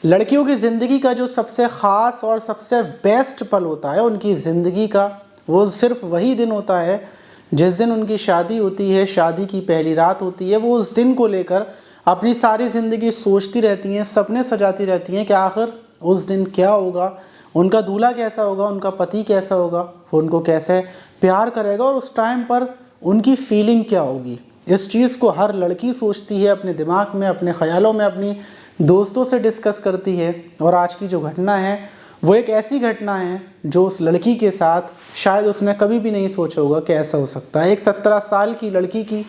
लड़कियों की ज़िंदगी का जो सबसे ख़ास और सबसे बेस्ट पल होता है उनकी ज़िंदगी का, वो सिर्फ वही दिन होता है जिस दिन उनकी शादी होती है, शादी की पहली रात होती है। वो उस दिन को लेकर अपनी सारी ज़िंदगी सोचती रहती हैं, सपने सजाती रहती हैं कि आखिर उस दिन क्या होगा, उनका दूल्हा कैसा होगा, उनका पति कैसा होगा, वो उनको कैसे प्यार करेगा और उस टाइम पर उनकी फीलिंग क्या होगी। इस चीज़ को हर लड़की सोचती है अपने दिमाग में, अपने ख़यालों में, अपनी दोस्तों से डिस्कस करती है। और आज की जो घटना है वो एक ऐसी घटना है जो उस लड़की के साथ शायद उसने कभी भी नहीं सोचा होगा कि ऐसा हो सकता है। एक 17 साल की लड़की की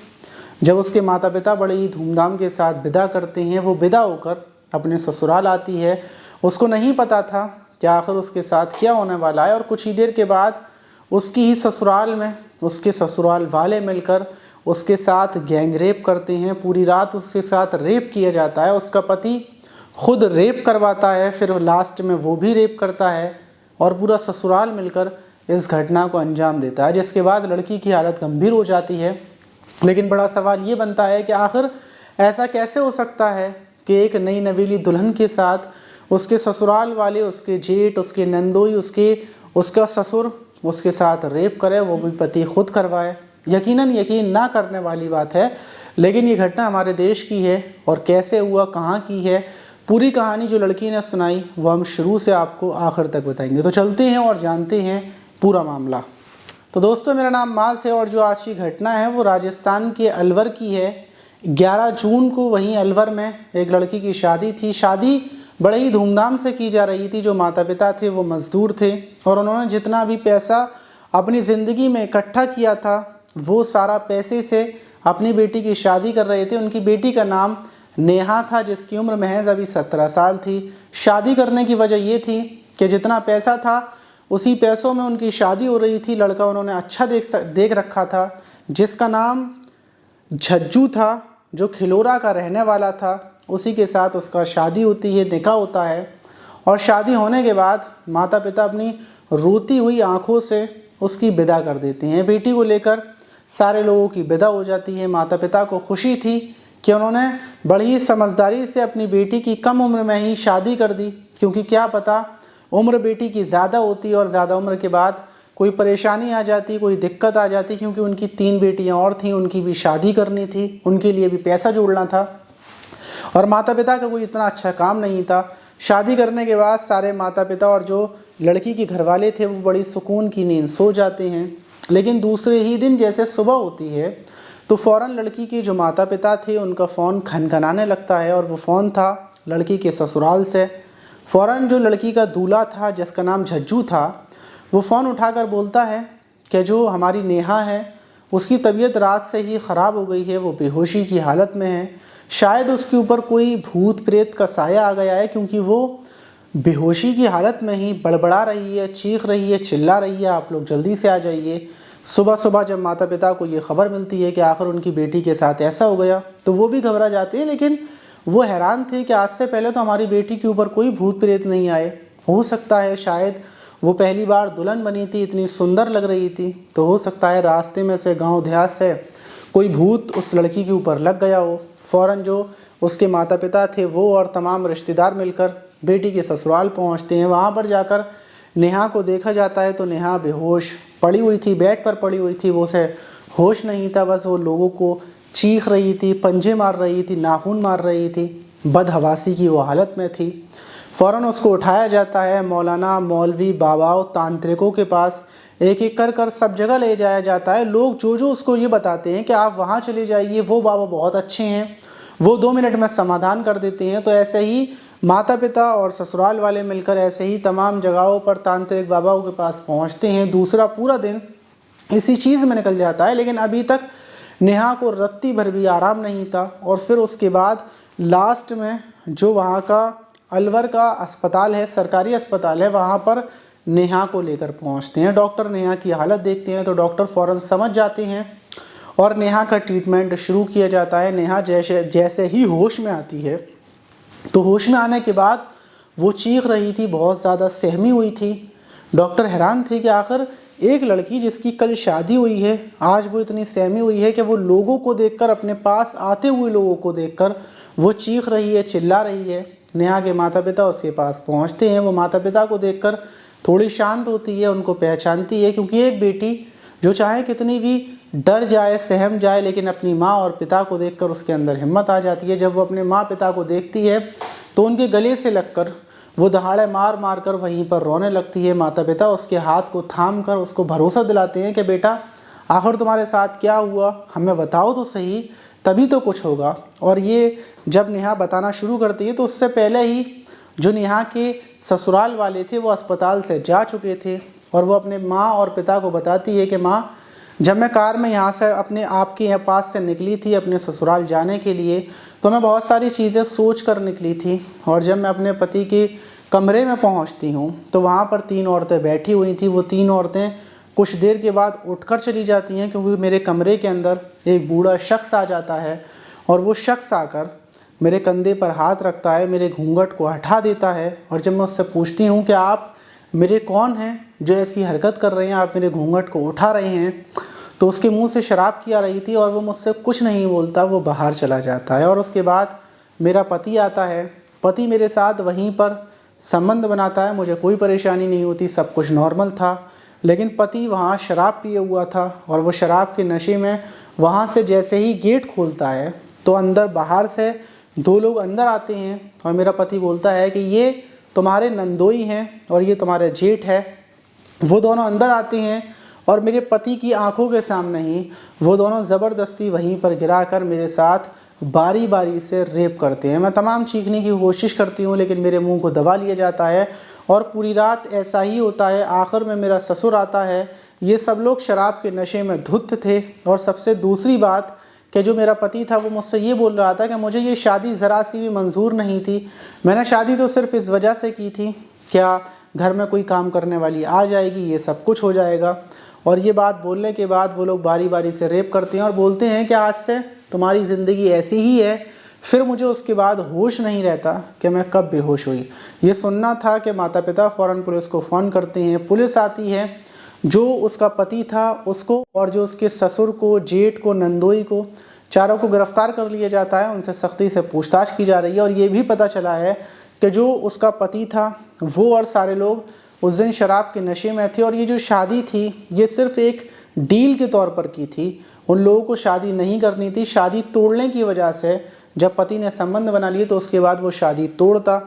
जब उसके माता पिता बड़े ही धूमधाम के साथ विदा करते हैं, वो विदा होकर अपने ससुराल आती है। उसको नहीं पता था कि आखिर उसके साथ क्या होने वाला है। और कुछ ही देर के बाद उसकी ही ससुराल में उसके ससुराल वाले मिलकर उसके साथ गैंग रेप करते हैं। पूरी रात उसके साथ रेप किया जाता है। उसका पति खुद रेप करवाता है, फिर लास्ट में वो भी रेप करता है और पूरा ससुराल मिलकर इस घटना को अंजाम देता है, जिसके बाद लड़की की हालत गंभीर हो जाती है। लेकिन बड़ा सवाल ये बनता है कि आखिर ऐसा कैसे हो सकता है कि एक नई नवेली दुल्हन के साथ उसके ससुराल वाले, उसके जेठ, उसके नंदोई, उसका ससुर उसके साथ रेप करे, वो भी पति खुद करवाए। यकीनन यकीन ना करने वाली बात है, लेकिन ये घटना हमारे देश की है और कैसे हुआ, कहाँ की है, पूरी कहानी जो लड़की ने सुनाई वो हम शुरू से आपको आखिर तक बताएंगे। तो चलते हैं और जानते हैं पूरा मामला। तो दोस्तों, मेरा नाम माज है और जो आज की घटना है वो राजस्थान के अलवर की है। 11 जून को वहीं अलवर में एक लड़की की शादी थी। शादी बड़े ही धूमधाम से की जा रही थी। जो माता पिता थे वो मज़दूर थे और उन्होंने जितना भी पैसा अपनी ज़िंदगी में इकट्ठा किया था वो सारा पैसे से अपनी बेटी की शादी कर रहे थे। उनकी बेटी का नाम नेहा था, जिसकी उम्र महज अभी 17 साल थी। शादी करने की वजह ये थी कि जितना पैसा था उसी पैसों में उनकी शादी हो रही थी। लड़का उन्होंने अच्छा देख रखा था, जिसका नाम झज्जू था, जो खिलोरा का रहने वाला था। उसी के साथ उसका शादी होती है, निकाह होता है। और शादी होने के बाद माता पिता अपनी रोती हुई आंखों से उसकी विदा कर देते हैं। बेटी को लेकर सारे लोगों की विदा हो जाती है। माता पिता को खुशी थी कि उन्होंने बड़ी ही समझदारी से अपनी बेटी की कम उम्र में ही शादी कर दी, क्योंकि क्या पता उम्र बेटी की ज़्यादा होती और ज़्यादा उम्र के बाद कोई परेशानी आ जाती, कोई दिक्कत आ जाती, क्योंकि उनकी 3 बेटियां और थीं, उनकी भी शादी करनी थी, उनके लिए भी पैसा जोड़ना था और माता पिता का कोई इतना अच्छा काम नहीं था। शादी करने के बाद सारे माता पिता और जो लड़की के घरवाले थे वो बड़ी सुकून की नींद सो जाते हैं। लेकिन दूसरे ही दिन जैसे सुबह होती है तो फ़ौरन लड़की के जो माता पिता थे उनका फ़ोन खनखनाने लगता है और वो फ़ोन था लड़की के ससुराल से। फ़ौरन जो लड़की का दूल्हा था, जिसका नाम झज्जू था, वो फ़ोन उठाकर बोलता है कि जो हमारी नेहा है उसकी तबीयत रात से ही ख़राब हो गई है, वो बेहोशी की हालत में है। शायद उसके ऊपर कोई भूत प्रेत का साया आ गया है, क्योंकि वो बेहोशी की हालत में ही बड़बड़ा रही है, चीख रही है, चिल्ला रही है, आप लोग जल्दी से आ जाइए। सुबह सुबह जब माता पिता को ये खबर मिलती है कि आखिर उनकी बेटी के साथ ऐसा हो गया तो वो भी घबरा जाते हैं। लेकिन वो हैरान थे कि आज से पहले तो हमारी बेटी के ऊपर कोई भूत प्रेत नहीं आए। हो सकता है शायद वो पहली बार दुल्हन बनी थी, इतनी सुंदर लग रही थी, तो हो सकता है रास्ते में से, गाँव देहात से कोई भूत उस लड़की के ऊपर लग गया हो। फ़ौरन जो उसके माता पिता थे वो और तमाम रिश्तेदार मिलकर बेटी के ससुराल पहुंचते हैं। वहां पर जाकर नेहा को देखा जाता है तो नेहा बेहोश पड़ी हुई थी, बेड पर पड़ी हुई थी। वो उसे होश नहीं था, बस वो लोगों को चीख रही थी, पंजे मार रही थी, नाखून मार रही थी, बदहवासी की वो हालत में थी। फ़ौरन उसको उठाया जाता है, मौलाना, मौलवी, बाबाओं, तांत्रिकों के पास एक एक कर सब जगह ले जाया जाता है। लोग जो उसको ये बताते हैं कि आप वहाँ चले जाइए, वो बाबा बहुत अच्छे हैं, वो 2 मिनट में समाधान कर देते हैं। तो ऐसे ही माता पिता और ससुराल वाले मिलकर ऐसे ही तमाम जगहों पर तांत्रिक बाबाओं के पास पहुंचते हैं। दूसरा पूरा दिन इसी चीज़ में निकल जाता है, लेकिन अभी तक नेहा को रत्ती भर भी आराम नहीं था। और फिर उसके बाद लास्ट में जो वहाँ का अलवर का अस्पताल है, सरकारी अस्पताल है, वहाँ पर नेहा को लेकर पहुँचते हैं। डॉक्टर नेहा की हालत देखते हैं तो डॉक्टर फ़ौरन समझ जाते हैं और नेहा का ट्रीटमेंट शुरू किया जाता है। नेहा जैसे ही होश में आती है तो होश में आने के बाद वो चीख रही थी, बहुत ज़्यादा सहमी हुई थी। डॉक्टर हैरान थे कि आखिर एक लड़की जिसकी कल शादी हुई है, आज वो इतनी सहमी हुई है कि वो लोगों को देखकर, अपने पास आते हुए लोगों को देखकर वो चीख रही है, चिल्ला रही है। नेहा के माता पिता उसके पास पहुंचते हैं। वो माता पिता को देखकर थोड़ी शांत होती है, उनको पहचानती है, क्योंकि एक बेटी जो चाहे कितनी भी डर जाए, सहम जाए, लेकिन अपनी माँ और पिता को देखकर उसके अंदर हिम्मत आ जाती है। जब वो अपने माँ पिता को देखती है तो उनके गले से लगकर वो दहाड़े मार मार कर वहीं पर रोने लगती है। माता पिता उसके हाथ को थाम कर उसको भरोसा दिलाते हैं कि बेटा आखिर तुम्हारे साथ क्या हुआ, हमें बताओ तो सही, तभी तो कुछ होगा। और ये जब नेहा बताना शुरू करती है तो उससे पहले ही जो नेहा के ससुराल वाले थे वो अस्पताल से जा चुके थे, और वो अपने माँ और पिता को बताती है कि माँ, जब मैं कार में यहाँ से अपने आपके यहाँ पास से निकली थी अपने ससुराल जाने के लिए, तो मैं बहुत सारी चीज़ें सोच कर निकली थी, और जब मैं अपने पति के कमरे में पहुँचती हूँ तो वहाँ पर 3 औरतें बैठी हुई थी। वो 3 औरतें कुछ देर के बाद उठकर चली जाती हैं, क्योंकि मेरे कमरे के अंदर एक बूढ़ा शख्स आ जाता है, और वो शख्स आकर मेरे कंधे पर हाथ रखता है, मेरे घूंघट को हटा देता है। और जब मैं उससे पूछती हूँ कि आप मेरे कौन हैं जो ऐसी हरकत कर रहे हैं, आप मेरे घूंघट को उठा रहे हैं, तो उसके मुंह से शराब की आ रही थी और वो मुझसे कुछ नहीं बोलता, वो बाहर चला जाता है। और उसके बाद मेरा पति आता है, पति मेरे साथ वहीं पर संबंध बनाता है, मुझे कोई परेशानी नहीं होती, सब कुछ नॉर्मल था। लेकिन पति वहाँ शराब पिए हुआ था, और वो शराब के नशे में वहाँ से जैसे ही गेट खोलता है तो अंदर बाहर से 2 लोग अंदर आते हैं, और मेरा पति बोलता है कि ये तुम्हारे नंदोई हैं और ये तुम्हारे जेठ है। वो दोनों अंदर आते हैं और मेरे पति की आंखों के सामने ही वो दोनों ज़बरदस्ती वहीं पर गिराकर मेरे साथ बारी बारी से रेप करते हैं। मैं तमाम चीखने की कोशिश करती हूँ, लेकिन मेरे मुंह को दबा लिया जाता है, और पूरी रात ऐसा ही होता है। आखिर में मेरा ससुर आता है। ये सब लोग शराब के नशे में धुत थे। और सबसे दूसरी बात कि जो मेरा पति था वो मुझसे ये बोल रहा था कि मुझे ये शादी ज़रा सी भी मंजूर नहीं थी, मैंने शादी तो सिर्फ इस वजह से की थी, क्या घर में कोई काम करने वाली आ जाएगी, ये सब कुछ हो जाएगा। और ये बात बोलने के बाद वो लोग बारी बारी से रेप करते हैं और बोलते हैं कि आज से तुम्हारी ज़िंदगी ऐसी ही है। फिर मुझे उसके बाद होश नहीं रहता कि मैं कब बेहोश हुई। ये सुनना था कि माता पिता फ़ौरन पुलिस को फ़ोन करते हैं, पुलिस आती है, जो उसका पति था उसको और जो उसके ससुर को, जेठ को, नंदोई को, चारों को गिरफ्तार कर लिया जाता है। उनसे सख्ती से पूछताछ की जा रही है, और ये भी पता चला है कि जो उसका पति था वो और सारे लोग उस दिन शराब के नशे में थे, और ये जो शादी थी ये सिर्फ एक डील के तौर पर की थी। उन लोगों को शादी नहीं करनी थी। शादी तोड़ने की वजह से जब पति ने संबंध बना लिए तो उसके बाद वो शादी तोड़ता।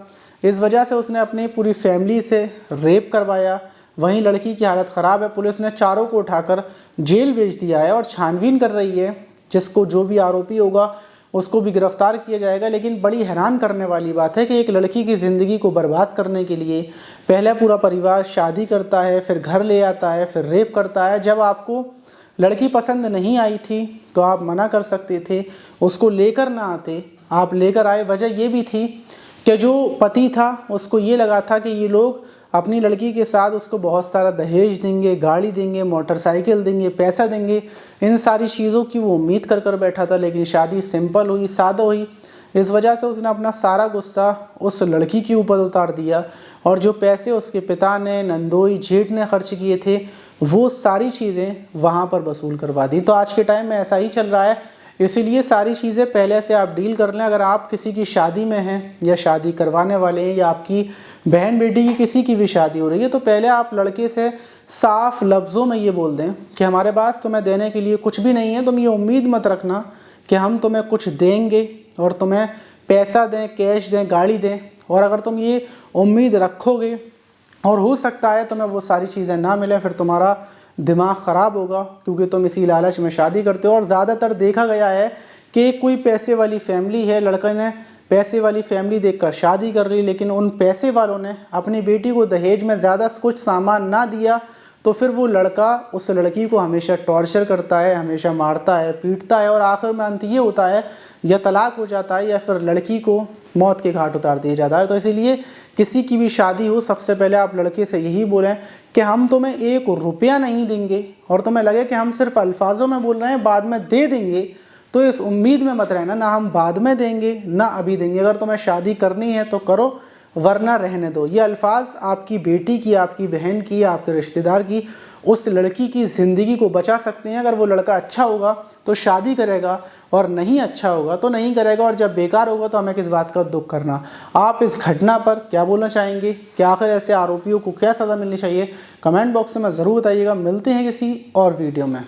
इस वजह से उसने अपनी पूरी फैमिली से रेप करवाया। वहीं लड़की की हालत ख़राब है। पुलिस ने चारों को उठाकर जेल भेज दिया है और छानबीन कर रही है। जिसको जो भी आरोपी होगा उसको भी गिरफ्तार किया जाएगा। लेकिन बड़ी हैरान करने वाली बात है कि एक लड़की की ज़िंदगी को बर्बाद करने के लिए पहले पूरा परिवार शादी करता है, फिर घर ले आता है, फिर रेप करता है। जब आपको लड़की पसंद नहीं आई थी तो आप मना कर सकते थे, उसको लेकर ना आते, आप लेकर आए। वजह ये भी थी कि जो पति था उसको ये लगा था कि ये लोग अपनी लड़की के साथ उसको बहुत सारा दहेज देंगे, गाड़ी देंगे, मोटरसाइकिल देंगे, पैसा देंगे, इन सारी चीज़ों की वो उम्मीद कर कर बैठा था। लेकिन शादी सिंपल हुई, सादा हुई। इस वजह से उसने अपना सारा गुस्सा उस लड़की के ऊपर उतार दिया, और जो पैसे उसके पिता ने, नंदोई, जेठ ने खर्च किए थे वो सारी चीज़ें वहाँ पर वसूल करवा दी। तो आज के टाइम में ऐसा ही चल रहा है। इसीलिए सारी चीज़ें पहले से आप डील कर लें। अगर आप किसी की शादी में हैं या शादी करवाने वाले हैं, या आपकी बहन बेटी की किसी की भी शादी हो रही है, तो पहले आप लड़के से साफ लफ्ज़ों में ये बोल दें कि हमारे पास तुम्हें देने के लिए कुछ भी नहीं है। तुम ये उम्मीद मत रखना कि हम तुम्हें कुछ देंगे और तुम्हें पैसा दें, कैश दें, गाड़ी दें। और अगर तुम ये उम्मीद रखोगे और हो सकता है तुम्हें वो सारी चीज़ें ना मिले, फिर तुम्हारा दिमाग ख़राब होगा, क्योंकि तुम इसी लालच में शादी करते हो। और ज़्यादातर देखा गया है कि कोई पैसे वाली फैमिली है, लड़के ने पैसे वाली फैमिली देखकर शादी कर ली, लेकिन उन पैसे वालों ने अपनी बेटी को दहेज में ज़्यादा कुछ सामान ना दिया, तो फिर वो लड़का उस लड़की को हमेशा टॉर्चर करता है, हमेशा मारता है, पीटता है, और आखिर में अंत ये होता है या तलाक हो जाता है या फिर लड़की को मौत के घाट उतार दिया जाता है। तो इसीलिए किसी की भी शादी हो, सबसे पहले आप लड़के से यही बोलें कि हम तुम्हें 1 रुपया नहीं देंगे, और तुम्हें लगे कि हम सिर्फ अल्फाजों में बोल रहे हैं, बाद में दे देंगे, तो इस उम्मीद में मत रहना, ना हम बाद में देंगे ना अभी देंगे। अगर तुम्हें शादी करनी है तो करो, वरना रहने दो। ये अल्फाज आपकी बेटी की, आपकी बहन की, आपके रिश्तेदार की, उस लड़की की ज़िंदगी को बचा सकते हैं। अगर वो लड़का अच्छा होगा तो शादी करेगा, और नहीं अच्छा होगा तो नहीं करेगा, और जब बेकार होगा तो हमें किस बात का दुख करना। आप इस घटना पर क्या बोलना चाहेंगे? क्या आखिर ऐसे आरोपियों को क्या सज़ा मिलनी चाहिए? कमेंट बॉक्स में ज़रूर बताइएगा। मिलते हैं किसी और वीडियो में।